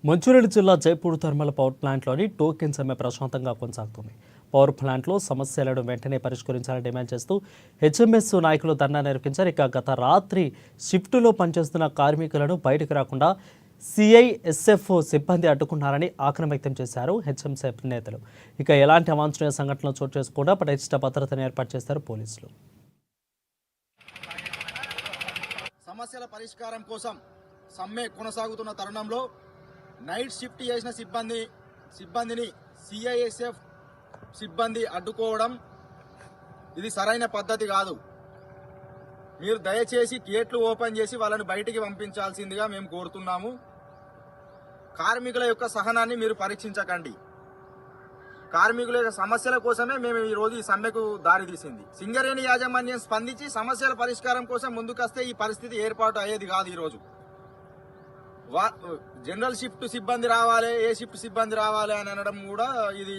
మంచిర్యాల జిల్లా Jaipur thermal power ప్లాంట్లోని token సమ్మె ప్రశాంతంగా కొనసాగుతుంది. పవర్ ప్లాంట్లో సమస్యలను వెంటనే పరిష్కరించాలని డిమాండ్ చేస్తూ హెచ్ఎంఎస్ నాయకులు ధర్నా నిర్వహించారు. ఇక గత రాత్రి షిఫ్టులో పనిచేస్తున్న కార్మికులను బయటకు రాకుండా సిఐఎస్ఎఫ్ సిబ్బంది అడ్డుకున్నారని ఆగ్రహం వ్యక్తం చేశారు హెచ్ఎంఎస్ నేతలు. ఇక ఎలాంటి అవాంఛనీయ సంఘటనలు చోటు చేసుకోకుండా పటిష్ట భద్రతను ఏర్పాటు చేశారు పోలీసులు. సమస్యల పరిష్కారం కోసం సమ్మె కొనసాగుతున్న తరుణంలో నైట్ షిఫ్ట్ చేసిన సిబ్బందిని సిఐఎస్ఎఫ్ సిబ్బంది అడ్డుకోవడం ఇది సరైన పద్ధతి కాదు. మీరు దయచేసి గేట్లు ఓపెన్ చేసి వాళ్ళని బయటికి పంపించాల్సిందిగా మేము కోరుతున్నాము. కార్మికుల యొక్క సహనాన్ని మీరు పరీక్షించకండి. కార్మికుల యొక్క సమస్యల కోసమే మేము ఈరోజు ఈ సమ్మెకు దారితీసింది. సింగరేణి యాజమాన్యం స్పందించి సమస్యల పరిష్కారం కోసం ముందుకొస్తే ఈ పరిస్థితి ఏర్పాటు అయ్యేది కాదు. ఈరోజు జనరల్ షిఫ్ట్ సిబ్బంది రావాలి, ఏ షిఫ్ట్ సిబ్బంది రావాలి అని అనడం కూడా ఇది